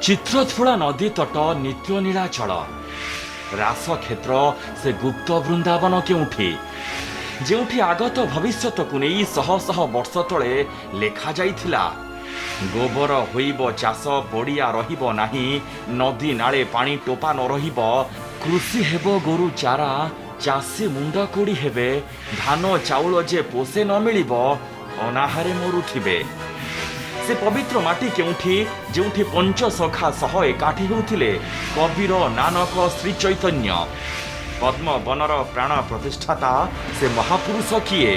चित्रथुला नदी तट नित्य नीलाचल रास क्षेत्र से गुप्त वृंदावन केउठी जेउठी आगत भविष्यत को नहीं शह शह वर्ष तले लेखा जाइथिला गोबर होइब चाष पड़िया रहिब नाही नदी नाले पानी टोपा न रहिब कृषि हेब गोरु चारा चाषी मुंड कोड़ी हेबे धान चाउल जे पोषे न मिलिब अनाहारे मरुथिबे से पवित्र माटी केउठी जेउठी पंचसखा सह एकाठी होउथिले कबीर नानक श्री चैतन्य पद्म बनर प्राण प्रतिष्ठाता से महापुरुष किए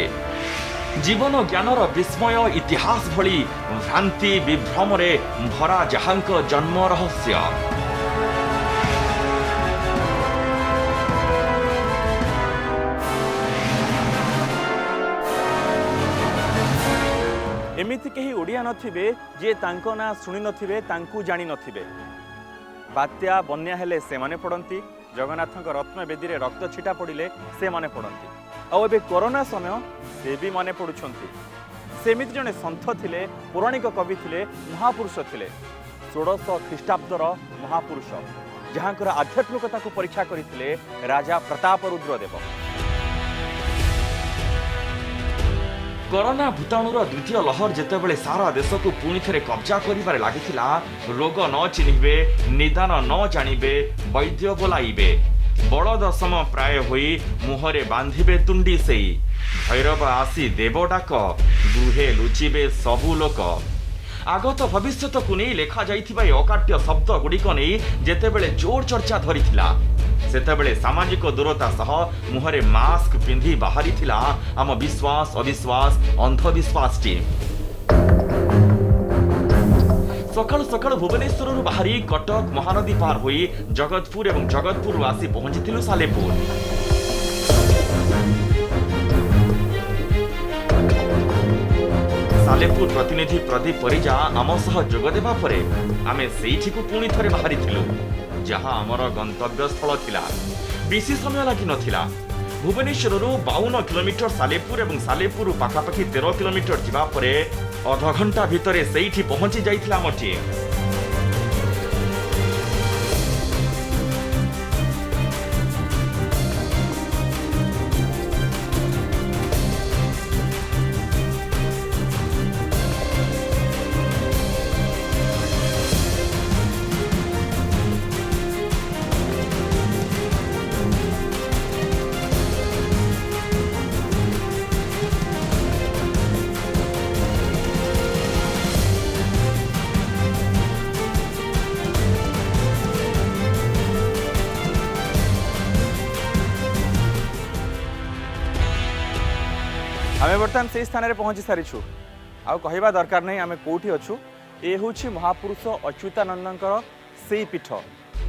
जीवन ज्ञानर विस्मय इतिहास भली भ्रांति विभ्रमरे भरा जहांक जन्म रहस्य एमिति कहीं ओडिया नथिबे जे तांको ना सुनी नथिबे तांकु जानी नथिबे बात्या बन्या हेले से माने पड़ती जगन्नाथ रत्न बेदी रे रक्त छिटा पड़िले से माने पड़ती आ एबे कोरोना समय से भी माने पड़ुछंती सेमिति जने संत थिले पौराणिक कवि थिले महापुरुष थिले 1600 ख्रीष्टाब्दर महापुरुष जहांकर आध्यात्मिकता को परीक्षा करथिले राजा प्रताप रुद्रदेव कोरोना भूताणुर द्वितीय लहर जेतेबेले सारा देश को पुणी थे कब्जा करिबारे लागिथिला रोग न चिन्हिबे निदान न जानिबे वैद्य बोलाइबे बड़द सम प्राय होई मुहरे बांधिबे तुंडी सेई भैरव आसी देव डाक गृहे लुचिबे सबु लोक आगत भविष्यत को नहीं लेखा जाइथिबा अकाट्य शब्द गुड़िक नहीं जेतेबेले जोर चर्चा धरिथिला सेतेबेले सामाजिक दूरता सह मुहरे मास्क पिंधि बाहरी थिला आम विश्वास अविश्वास अंधविश्वास टी सकाल सकाल भुवनेश्वर बाहरी कटक महानदी पार हुई जगतपुर एवं जगतपुर आसी पहुंची सालेपुर सालेपुर प्रतिनिधि प्रदीप परिजा आम सह जोगदेवा परे आमे सेठी को पुणी थरे बाहरी थिलु जहाँ आमर गंतव्य स्थल थिला बेसी समय लगी नथिला भुवनेश्वर 52 किलोमीटर सालेपुर एवं सालेपुर पाखापाखि 13 किलोमीटर जिबा परे अध घंटा भितरे सेठी पहुंची जाइथिला आम टीम आमे बर्तमान से स्थान में पहुंची सारीछु आउ कहवा दरकार नहीं आमे कोठी अच्छु ए होछि महापुरुष अच्युतानंदंकर सेई पीठ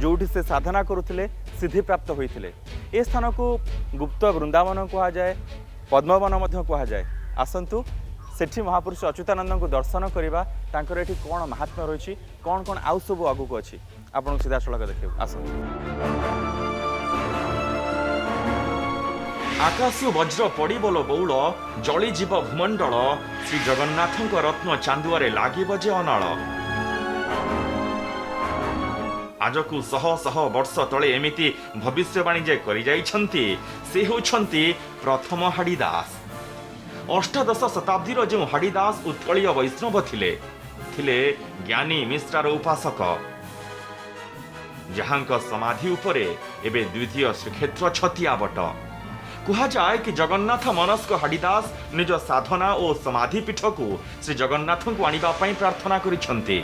जोठी से साधना करुथिले सिद्धि प्राप्त होइथिले ए स्थान को गुप्त वृंदावन कहा जाए पद्मवन मध्य कहा जाए आसंतु सेठी महापुरुष अच्युतानंद को दर्शन करवा तांकर एठी कोन महात्म्य रही कौन कौन आउ सब आगु अच्छी आपन सीधा सड़क देखिए आसंतु आकाश वज्र पड़ी बोलो बौल जली जीव भूमंडल श्री जगन्नाथ रत्न चांदुआरे लागिब जे अनाल आज को शह शह वर्ष तले एमिति भविष्यवाणी जे करि जाइछंती से होछंती प्रथम हाड़ीदास अष्टादश शताब्दीर जो हाड़ीदास उत्कलीय वैष्णव थिले ज्ञानी मिश्रार उपासक जहांक समाधि उपरे एबे द्वितीय श्रीक्षेत्र छतियावट कहा जाए कि जगन्नाथ मनस्क हाड़ीदास निज साधना और समाधि पीठ को श्री जगन्नाथ को आनिबा पई प्रार्थना करिसंती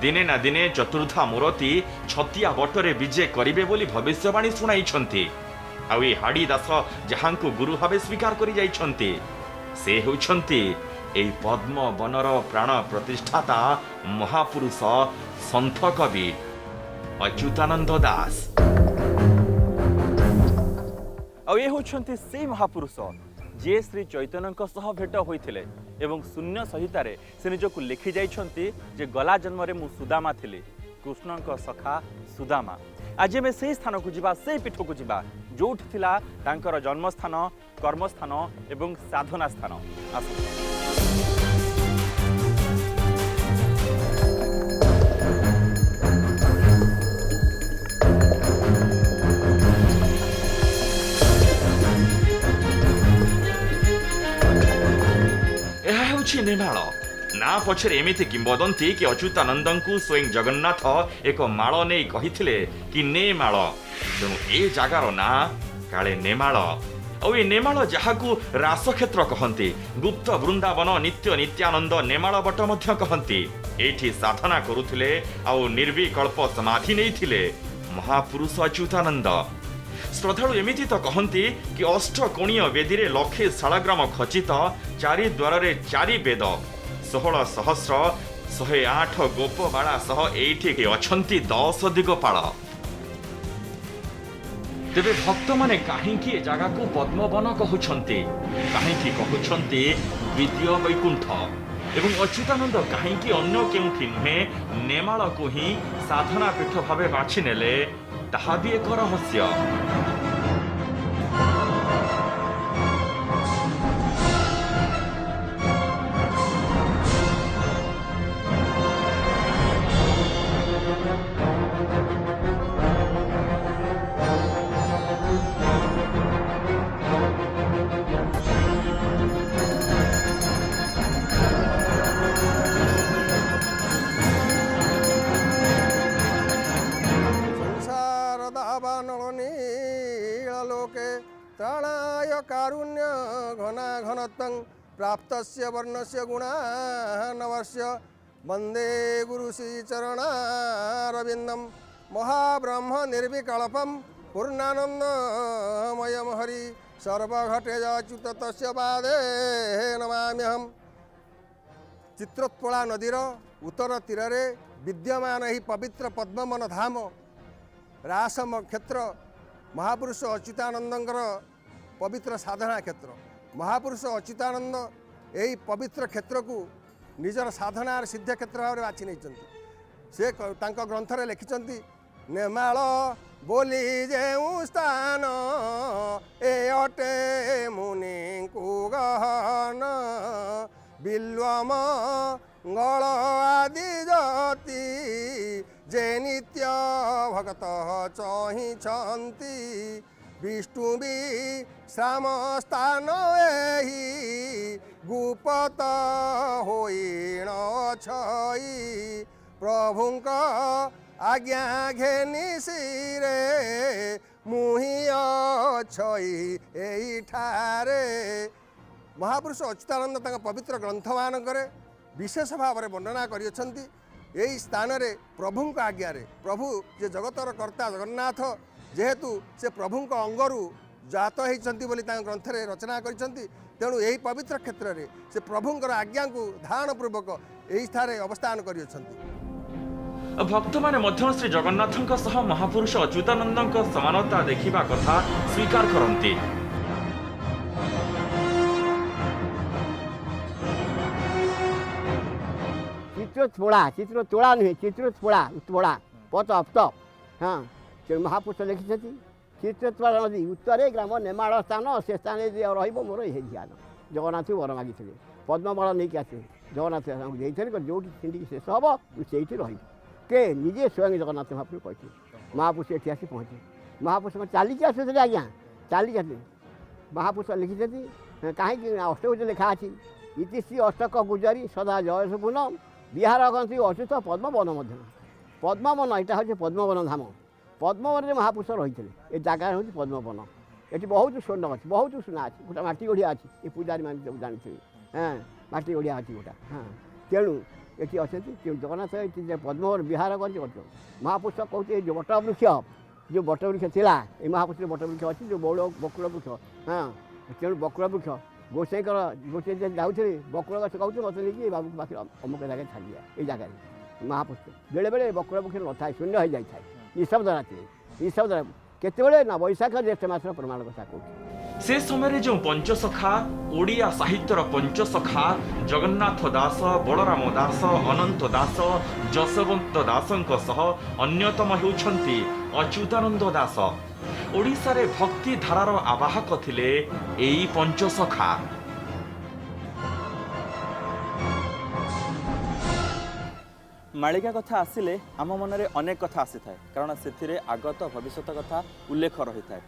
दिने ना दिने चतुर्था मूर्ति छतिया बटरे विजय करिवे बोली भविष्यवाणी सुनाइछंती आ ए हाड़ीदास जहां को गुरु भावे स्वीकार करि जाइछंती से होछंती एई पद्म बनर प्राण प्रतिष्ठाता महापुरुष संत कवि अच्युतानंद दास आ ये होछंती से महापुरुष जे श्री चैतन्य सह भेट होइथिले एवं शून्य संहितारे से निजको लिखि जाइछंती जे गला जन्म रे मु सुदामा थिली कृष्णक सखा सुदामा आज में से स्थान को जिबा से पीठ को जिबा जोठ थिला तांकर जन्मस्थान कर्मस्थान एवं साधना स्थान ହେଉଛି ନେମାଳ। ନା ପଛରେ ଏମିତି କିମ୍ବଦନ୍ତୀ କି ଅଚ୍ୟୁତାନନ୍ଦଙ୍କୁ ସ୍ୱୟଂ ଜଗନ୍ନାଥ ଏକ ମାଳ ନେଇ କହିଥିଲେ କି ନେ ମାଳ। ତେଣୁ ଏ ଜାଗାର ନାଁ କାଳେ ନେମାଳ। ଆଉ ଏ ନେମାଳ ଯାହାକୁ ରାସକ୍ଷେତ୍ର କହନ୍ତି, ଗୁପ୍ତ ବୃନ୍ଦାବନ, ନିତ୍ୟ ନିତ୍ୟାନନ୍ଦ ନେମାଳ ବଟ ମଧ୍ୟ କହନ୍ତି। ଏଇଠି ସାଧନା କରୁଥିଲେ ଆଉ ନିର୍ବିକଳ୍ପ ସମାଧି ନେଇଥିଲେ ମହାପୁରୁଷ ଅଚ୍ୟୁତାନନ୍ଦ। ଶ୍ରଦ୍ଧାଳୁ ଏମିତି ତ କହନ୍ତି କି ଅଷ୍ଟକୋଣୀୟ ବେଦୀରେ ଲକ୍ଷେ ଶାଳଗ୍ରାମ ଖଚିତ, ଚାରି ଦ୍ୱାରରେ ଚାରି ବେଦ, 16 ସହସ୍ର 108 ଗୋପବାଳା ସହ ଏଇଠି ଅଛନ୍ତି 10 ଦିଗପାଳ। ତେବେ ଭକ୍ତମାନେ କାହିଁକି ଏ ଜାଗାକୁ ପଦ୍ମବନ କହୁଛନ୍ତି, କାହିଁକି କହୁଛନ୍ତି ଦ୍ୱିତୀୟ ବୈକୁଣ୍ଠ, ଏବଂ ଅଚ୍ୟୁତାନନ୍ଦ କାହିଁକି ଅନ୍ୟ କେଉଁଠି ନୁହେଁ ନେମାଳକୁ ହିଁ ସାଧନା ପୀଠ ଭାବେ ବାଛି ନେଲେ, ତାହା ବି ଏକ ରହସ୍ୟ। नीलोके त्राणाय कारुण्य घना घनत्वं प्राप्तस्य वर्णस्य गुणानवस्य वन्दे गुरुश्रीचरणारविन्दं महाब्रह्म निर्विकल्पं पूर्णानन्दमयं हरि सर्वघटेजाच्युत तस्य पादे नमाम्यहम्। चित्रोत्पला नदीर उत्तर तीरे विद्यमान ही पवित्र पद्मवन धाम रासम क्षेत्र महापुरुष अच्युतानंदर पवित्र साधना क्षेत्र। महापुरुष अच्युतानंद यही पवित्र क्षेत्र को निजर साधनार सिद्ध क्षेत्र भाव बाछि नहीं। से ग्रंथरे लिखिं नेमाळ बोली जेउ स्थान ए अटे मुनि गहन बिल्वम गल आदि जति जे नित्य भगत चहिछन्ति विष्णु विश्राम स्थान एहि गुपत होइन छई प्रभुंक आज्ञा घेनि सिरे मुहि अछई एहि ठारे। महापुरुष अच्युतानंद तांका पवित्र ग्रंथ मानकरे विशेष भाव में वर्णना करियछन्ति। यही स्थान रे प्रभुंक आज्ञा रे प्रभु जे जगतर कर्ता जगन्नाथ जेहेतु से प्रभुंक अंगरू जात होइछन्ति बोली तांका ग्रंथ रे रचना करिछन्ति। तेणु यही पवित्र क्षेत्र रे से प्रभुंकर आज्ञा को धारण पूर्वक यही स्थान अवस्थान करियछन्ति। भक्त माने मध्य श्री जगन्नाथଙ୍କ सह महापुरुष अच्युतानंदଙ୍କ समानता देखिबा कथा स्वीकार करन्ति। चित्रोत्पला नुहे चित्रोत्पला उत्पला पथ अप्त हाँ से महापुरुष लिखिं चित्रोत्पला नदी उत्तरे ग्राम नेमाळ स्थान से स्थान मोर ये ध्यान जगन्नाथ वर मागी पद्मबल नहीं आसे जगन्नाथ जो सिंडिक शेष हम से के निजे स्वयं जगन्नाथ महापुरुष कहते महापुरुष ये आसी पहुँचे महापुरुष चलिकी आसुले आज्ञा चलिकी आसे महापुरुष लिखिं कहीं अष्टभुज लिखा अच्छी इतिश्री अष्टक गुजरी सदा जयस पूनम बिहार गंती अच्युत पद्मवन पद्मवन यहाँ हूँ पद्मवन धाम पद्मवन में महापुरुष रही ए जगार हूँ पद्मवन ये बहुत स्वर्ण अच्छी बहुत सुना अच्छी गोटा माटी गढ़िया अच्छी ये पूजारी मान सब जानते हाँ माटी गढ़िया अच्छी गोटा हाँ तेणु ये अच्छा जगन्नाथ ये पद्मवन बिहार गंती महापुरुष कहते जो बटवृक्ष जो बटवृक्ष थिला ये महापुरुष बटवृक्ष अच्छी जो बौड़ बकुल वृक्ष हाँ तेणु बकुल वृक्ष गोसाई गोसाई जाऊे बकुल गछ कहते मत नहीं बाबू पाखे अमुक जगह छाड़ी ये जगह महापुरुष बेले बेले बकुल वृक्ष न था शून्य हो जाए निशब्द राति निशब्द केतबेले ना वैशाख ज्येष्ठ मासर प्रमाण कथा कहूँ। से समय जो पंचसखा ओडिया साहित्यर पंचसखा जगन्नाथ दास बलराम दास अनंत दास जशवंत दासଙ୍କ सह अन्यतम हेउछन्ति अच्युतानंद दास। ओडिशा रे भक्ति धारार आवाहक थिले एई पंचसखा। मालिका कथा आसिले आम मनरे अनेक कथा आसी थाए कारण से आगत भविष्यत कथा उल्लेख रही थाए।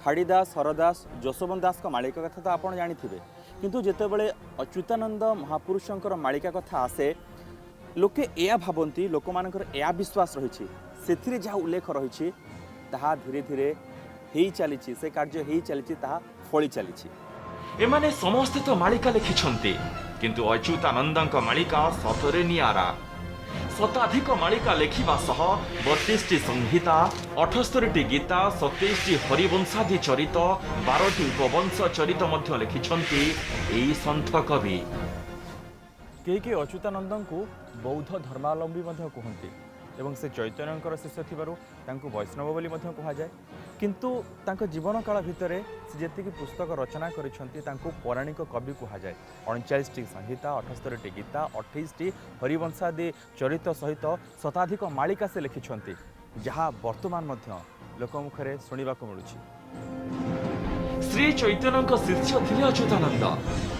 हाड़ीदास हरदास जशवंत दास मालिका कथा तो आप जानी किंतु जेतेबेले अच्युतानंद महापुरुषंकर मालिका कथा आसे लोके या भावती लोक मानकर या विश्वास रही से जहाँ उल्लेख रही धीरे धीरे हो चली से कार्य हो चली फली चली एमाने समस्ते तो मालिका लिखिछन्ति किंतु अच्युतानंदଙ୍କ मालिका सतरे नियारा शताधिक मालिका लेखिबा सह 32टी संहिता 78टी गीता 27टी हरिवंशादि चरित 12टी उपवंश चरित मध्य लिखिछन्ति एई सन्थ कवि। कई अच्युतानंद को बौद्ध धर्मावलंबी कहते एवं से चैतन्यकर शिष्य थिबारु तांको वैष्णव बोली कहा जाए किंतु तांको जीवन काल भितर से जेतिकी पुस्तक रचना करिसंती तांको पौराणिक कवि कहा जाए 39टी संहिता 78टी गीता 28टी हरिवंशादि चरित सहित शताधिक मालिका से लिखिछंती जहाँ वर्तमान मध्य लोक मुखरे सुनिबाको मिलुछि। श्री चैतन्यଙ୍କ शिष्य थिले अच्युतानंद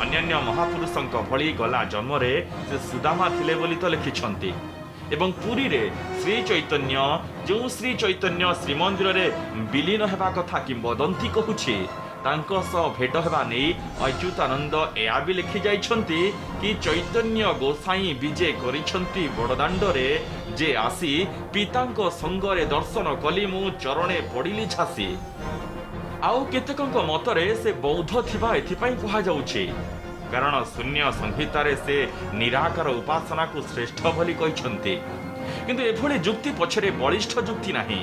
अन्यान्य महापुरुषଙ୍କ भଳି गला जन्मरे से सुदामा थिले बोली तो लिखिछंती एवं पुरी रे श्री चैतन्य जो श्री चैतन्य श्रीमंदिर रे विलीन हेबा कथा किंबदंती कहूछि तांको सह भेट हेबा नै अच्युतानंद एया भी लिखि जाइछंती कि चैतन्य गोसाई विजे करिछंती बड़दाण्ड रे जे आसी पितांको संगरे दर्शन कली मु चरणे पड़िली झासी। आउ केतेकଙ୍କ मतरे से बौद्ध थिबा एथिपाई कहा जाउछि कारण शून्य संहितारे से निराकार उपासना को श्रेष्ठ भली कहिछन्ति किंतु एभଳି जुक्ति पछरे बलिष्ठ जुक्ति नाही।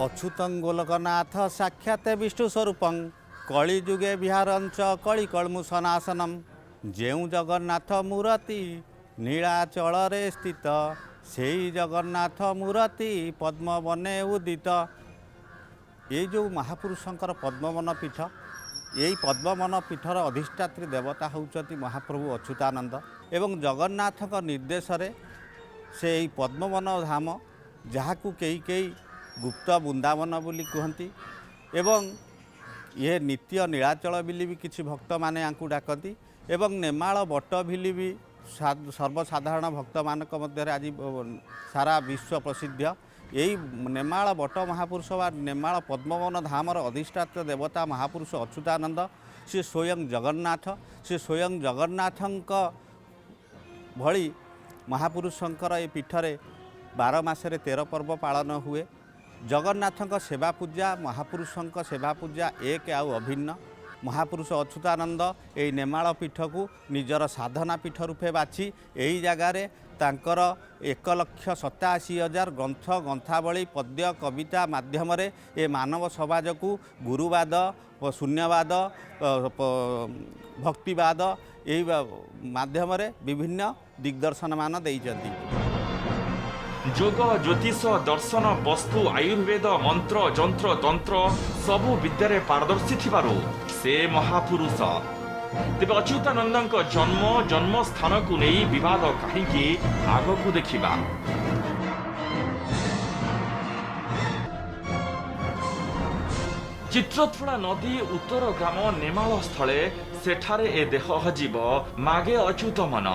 अच्युतं गोलकनाथ साक्षात विष्णु स्वरूपं कलिजुगे विहारंच कलिकल्मुसनासनम जेउ जगन्नाथ मूर्ति नीलाचल रे स्थित सेई जगन्नाथ मूर्ति पद्मवने उदित। ये जो महापुरुषंकर पद्मवन पीठ यही पद्मवन पीठर अधिष्ठात्री देवता होउचती महाप्रभु अच्युतानंद एवं जगन्नाथ निर्देश से पद्मवन धाम जहाँ को कई गुप्त वृंदावन बोली कहती एवं ये नित्य नीलाचल बिली भी किसी भक्त माने आंकु डाकती एवं नेमाल बट बिली भी सर्वसाधारण भक्त मानक मध्य आज सारा विश्व प्रसिद्ध यही नेमाल बट महापुरुष व नेमाल पद्मवन धामर अधिष्ठात्र देवता महापुरुष अच्युतानंद से स्वयं जगन्नाथ से स्वयं जगन्नाथंक भली महापुरुषंकर ये पीठरे 12 मासरे 13 पर्व पालन हुए। जगन्नाथंक सेवा पूजा महापुरुषंक सेवा पूजा एक आउ अभिन्न। महापुरुष अच्युतानंद यही नेमाल पीठ को निजर साधना पीठ रूपे बाछि यही जगार तांकर 1,87,000 ग्रंथ ग्रंथावली पद्य कविता माध्यम ए मानव समाज को गुरुवाद शून्यवाद भक्तिवाद यही माध्यम विभिन्न दिग्दर्शन मान देइछन्ति। जोग ज्योतिष दर्शन वस्तु आयुर्वेद मंत्र जंत्र तंत्र सबु विद्यारे पारदर्शी थिबारु से महापुरुष। तेबे अच्युतानंदଙ୍କ जन्म स्थान को नहीं विवाद कहीं आग को देखा। चित्रथुड़ा नदी उत्तर ग्राम नेमाल स्थले सेठारे ए देह हजीब मागे अच्युत मन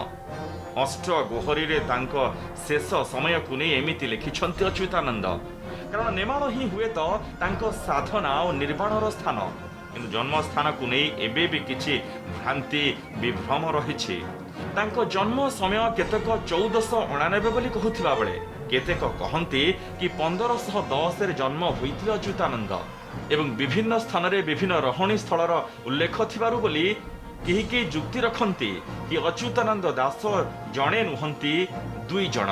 अष्ट गोहरी रे तांको शेष समय को नहीं एमिति लिखिछन्ति अच्युतानंद कारण नेमाल ही हुए तो तांको साधना और निर्वाणर स्थान किंतु जन्म स्थान को नहीं एबे भी किछि भ्रांति विभ्रम रही। तांको जन्म समय केतक 1499 बोली कहूथिबा बेले केतेक कहंती कि 1510 रे जन्म होइथिले अच्युतानंद एवं विभिन्न स्थान रे विभिन्न रहणी स्थलर उल्लेख थिबारु बोली केही जुक्ति रखंती कि अच्युतानंद दास जणे नुहंती 2 जण।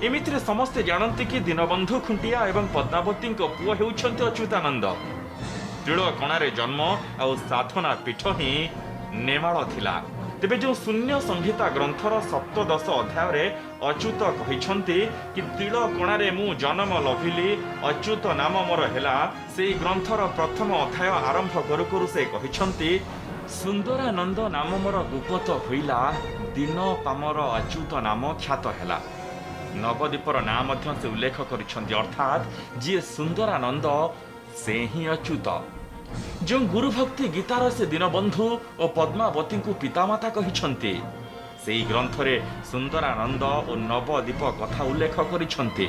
एमितिरे समस्ते जानती कि दीनबंधु खुंटिया एवं पद्मावती पुओ हेउछंती अच्युतानंद। तिलकणारे जन्म और साधना पीठ ही नेमाल थिला। तेबे जो शून्य संहिता ग्रंथर 17 अध्याय रे अच्युत कहिछंती कि तिलकणारे मु जन्म लभिली अच्युत नाम मोर हेला। से ग्रंथर प्रथम अध्याय आरंभ करू करू से कहिछंती सुंदरानंद नाम मोर गुप्त होइला दिन पामर अच्युत नाम ख्यात हेला। नवद्वीपर नाम मध्य से उल्लेख करिछंती अर्थात जी सुंदरानंद से ही अच्युत। जो गुरुभक्ति गीतार से दीनबंधु और पद्मावती को पितामाता कहिछंती सेई ग्रंथरे सुंदरानंद और नवद्वीप कथा उल्लेख करिछंती।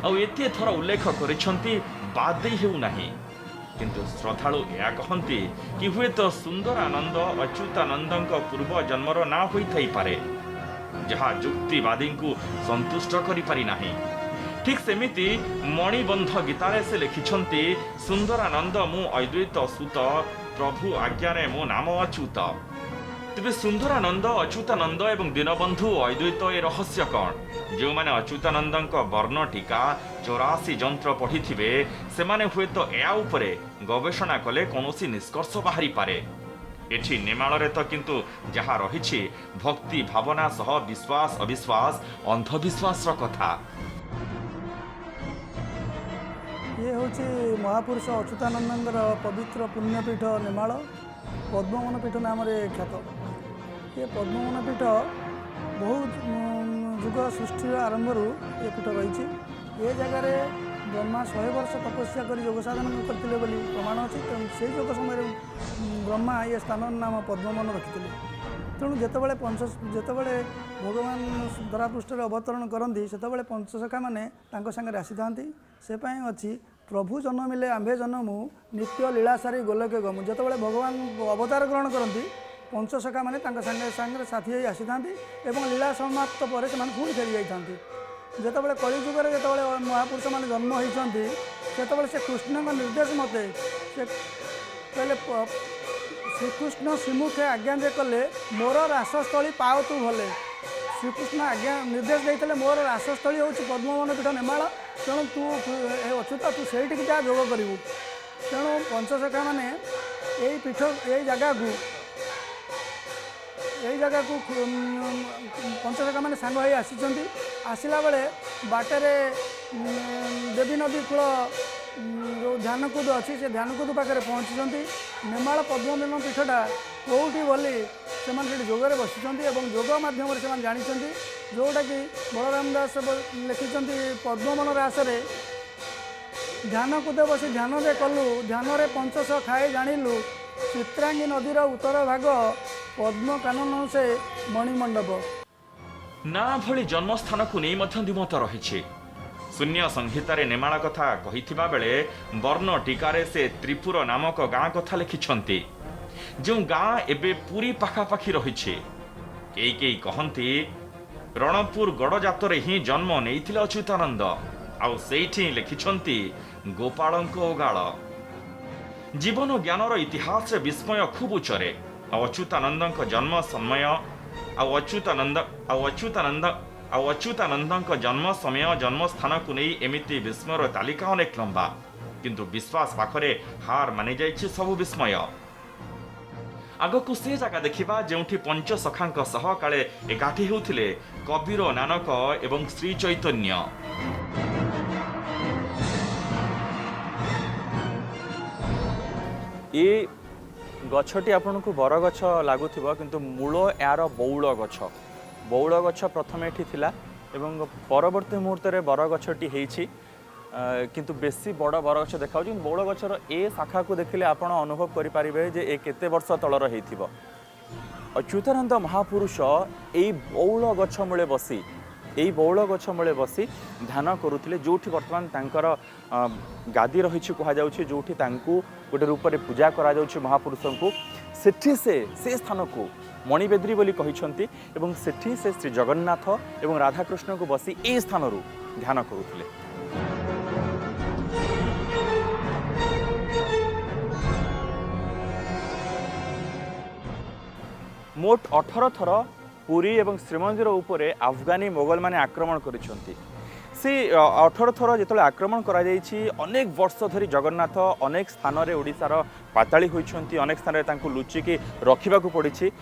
आ एते थर उल्लेख करिछंती ବାଦ ଦେଇ ହେଉନାହିଁ। କିନ୍ତୁ ଶ୍ରଦ୍ଧାଳୁ ଏହା କହନ୍ତି କି ହୁଏତ ସୁନ୍ଦରାନନ୍ଦ ଅଚ୍ୟୁତାନନ୍ଦଙ୍କ ପୂର୍ବ ଜନ୍ମର ନାଁ ହୋଇଥାଇପାରେ, ଯାହା ଯୁକ୍ତିବାଦୀଙ୍କୁ ସନ୍ତୁଷ୍ଟ କରିପାରି ନାହିଁ। ଠିକ୍ ସେମିତି ମଣିବନ୍ଧ ଗୀତାରେ ସେ ଲେଖିଛନ୍ତି, ସୁନ୍ଦରାନନ୍ଦ ମୁଁ ଅଦ୍ୱୈତ ସୁତ, ପ୍ରଭୁ ଆଜ୍ଞାରେ ମୋ ନାମ ଅଚ୍ୟୁତ। ତେବେ ସୁନ୍ଦରାନନ୍ଦ, ଅଚ୍ୟୁତାନନ୍ଦ ଏବଂ ଦୀନବନ୍ଧୁ ଅଦ୍ୱୈତ ଏ ରହସ୍ୟ କ'ଣ? ଯେଉଁମାନେ ଅଚ୍ୟୁତାନନ୍ଦଙ୍କ ବର୍ଣ୍ଣ ଟୀକା 84 ଯନ୍ତ୍ର ପଢ଼ିଥିବେ, ସେମାନେ ହୁଏତ ଏହା ଉପରେ ଗବେଷଣା କଲେ କୌଣସି ନିଷ୍କର୍ଷ ବାହାରିପାରେ। ଏଠି ନେମାଳରେ ତ କିନ୍ତୁ ଯାହା ରହିଛି ଭକ୍ତି ଭାବନା ସହ ବିଶ୍ୱାସ ଅବିଶ୍ୱାସ ଅନ୍ଧବିଶ୍ୱାସର କଥା। ये हूँ महापुरुष अच्युतानंद पवित्र पुण्यपीठ नेमाल पद्मवन पीठ नाम ख्यात। ये पद्मवन पीठ बहुत जुग सृष्टि आरंभ ये पीठ रही। ये जगार ब्रह्मा 100 वर्ष तपस्या कर योग साधन करते प्रमाण अच्छी। से योग समय ब्रह्मा ये स्थान नाम पद्मवन रखी। तेणु जितेबाला जितेबाला भगवान धरापृष्ठ अवतरण करती से पंचसखा मैंने सागर आसी था। से अच्छी प्रभु जन्मिले आंभे जन्मु नित्य लीला सारी गोलके गमु। जितेबाला भगवान अवतार ग्रहण करती पंचसखा मैंने सागर साथी हो आसी था और लीला समाप्त पर से पुणी फेरी जाती। जितेबाला कलिजुगर जितेबाला महापुरुष मैंने जन्म होती से कृष्ण निर्देश मते से कहले श्रीकृष्ण श्रीमुखे आज्ञा जे कले मोर रासस्थली पाओ तू भले। श्रीकृष्ण आज्ञा निर्देश देते मोर रासस्थली हूँ पद्मवन पीठ नेमाल। तेणु तू अच्युत तू से जा जोग करूँ। तेणु पंचसखा मैंने यही पीठ यही जगह को पंचसखा मैंने सांग हो आसला बेले बाटरे देवी नदी कूल जो ध्यानकूद अच्छी से ध्यानकूद पाखे पहुँची। नेमाल पद्मवन पीठटा कौटी बोली से जोगरे बसी जोग मध्यम से जानते जोटा कि बलराम दास लिखिं पद्मवन रासरे ध्यानकूद बसी ध्यान दे कलु ध्यान रे पंचश खाए जाणिलु चित्रांगी नदीर उत्तर भाग पद्म कानन से मणिमंडप। ना भली जन्मस्थान को नहीं द्विमत रही। शून्य संहितारे नेमाल कथा कहिथिबा बेले वर्ण टीकारे से त्रिपुर नामक गाँ कथा लिखिछंती। जो गाँ एबे पूरी पाखापाखी रही। कई कहती रणपुर गड़जातरे ही जन्म नहीं अच्युतानंद। आउ सेठी लिखिछंती गोपालंक ओगाल। जीवन ज्ञानर इतिहास विस्मय खूब उच्चरे। अच्युतानंद जन्म समय अच्युतानंद जन्म समय जन्म स्थान को नहीं एमिति विस्मयर तालिका अनेक लंबा। किंतु विश्वास पाखरे हार मानि जाइछि सबु विस्मय। आगकु से जगह देखिबा जेउठी पंचसखांक सह काले एकाठी होउथिले कबीर नानक एवं श्री चैतन्य। ये गछटी आपन को बर गछ लगुथिबो किंतु मूल यार बौल गछ प्रथम एठी थिला एवं परवर्ती मुहूर्त रे बर गछटी हेछि। किंतु बेसी बड़ बर गछ देखा बौल गछर ए शाखा को देखिले आपण अनुभव करि परिबे जे ए केते वर्ष तलर हेथिबो। अच्युतानंद महापुरुष एई बौल गछ मूले बसी ध्यान करुथिले जोठी वर्तमान तांकर गादी रही कह जाउछि जोठी तांकु गोटे रूप में पूजा करा जाउछि महापुरुषंकु। सेठी से स्थान को मणिबेद्री बोली कहिछंती एवं सेठी से श्री जगन्नाथ एवं राधाकृष्ण को बसी ए स्थान रु ध्यान करुथिले। मोट 18 थर पुरी एवं श्रीमंदिर उपरे अफगानी मोगल माने आक्रमण करिसंती। से 18 थर जिते आक्रमण करा जाइछि अनेक वर्ष धरी जगन्नाथ अनेक स्थान रे ओडिसार पाताली होइछंती। अनेक स्थान रे तांकु लुचिकी रखिबा को पड़िछि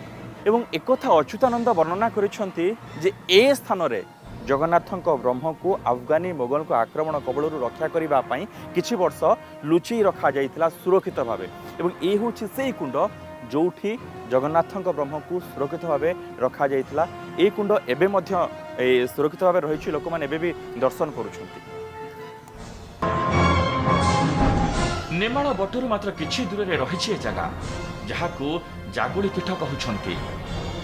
एवं एकथा अच्युतानंद वर्णना करिसंती जे ए स्थान रे जगन्नाथଙ୍କ ब्रह्म को अफगानी मोगल को आक्रमण कबलरू रक्षा करिबा पई किछि वर्ष लुचि रखा जाइतिला सुरक्षित भाबे। एवं ए होछि सेही कुंड जोठी जगन्नाथଙ୍କ ब्रह्म को सुरक्षित भाव रखा जाइतिला। ए कुंड एबे मध्य सुरक्षित भाव रही लोक मैंने एबे भी दर्शन करुछंती। नेमाल बटरू मात्र किछि दूर रे रही जगह जहाँ को जागुड़ी पीठ कहउछंती।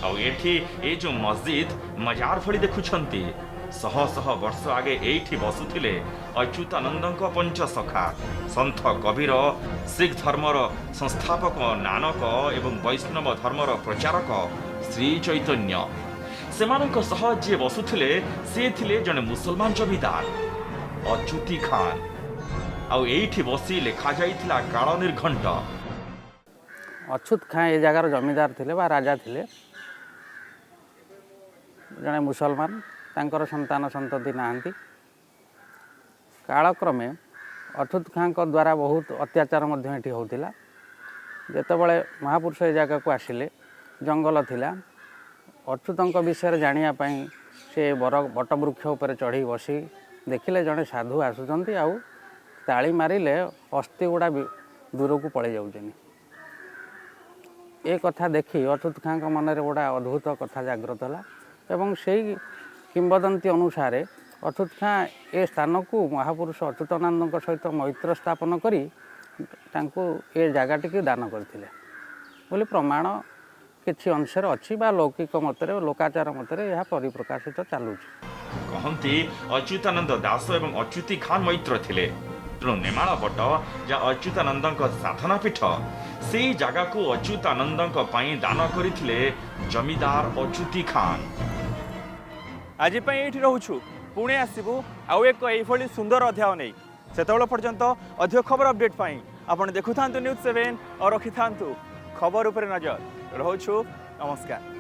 आउ एठी ए जो मस्जिद मजार भली देखुछंती शह शह वर्ष आगे एठी बसुथिले अच्युतानंदଙ୍କ पंच सखा संत कबीर, सिख धर्मर संस्थापक नानक एवं वैष्णव धर्मर प्रचारक श्री चैतन्य। सेमानଙ୍କ सह जे बसुथिले से थिले जने मुसलमान जमीदार अच्युती खान। आउ एठी बसी लेखा जाइथिला काल निर्घंट। अच्युत खां ये जगार जमीदार थिले बा राजा थिले, जड़े मुसलमान, तांकर संतान संतति नाहांती। कालक्रमे अच्युत खां द्वारा बहुत अत्याचार मध्य एठी होतिला। जेतेबेले महापुरुष ए जगह को आसिले, जंगल थिला, अच्युतଙ୍କ विषय जानिया पई से बटवृक्ष उपर चढ़ी बसी देखिले जड़े साधु आसुचंती, आउ ताली मारिले अस्थि गुड़ा दूर को पड़े जाउछनी। ए कथा देखी अच्युत खां मन में गोटा अद्भुत कथा जागृत है एवं से किंवदंती अनुसार अच्युत खां ए स्थान को महापुरुष अच्युतानंद सहित मैत्र स्थापन करी तांको ए जगह टी दान करथिले बोली प्रमाण किछि अंशर अच्छी बा लौकिक मतरे लोकाचार मतरे यह परिप्रकाशित चलुछि। कहती अच्युतानंद दास एवं अच्युती खान मैत्र थिले। तेणु नेमाल पट जा अच्युतानंदଙ୍କ साधना पीठ से जगह को अच्युतानंदଙ୍କ पई दान करथिले जमीदार अच्युती खान। आज ये रोचु पुणे आसबू आउ एक यही सुंदर अध्याय नहीं से पर्यंत अधिक खबर अपडेट पाई आपण देखु था न्यूज़ 7 और रखि था खबर उपर नजर। रोचु नमस्कार।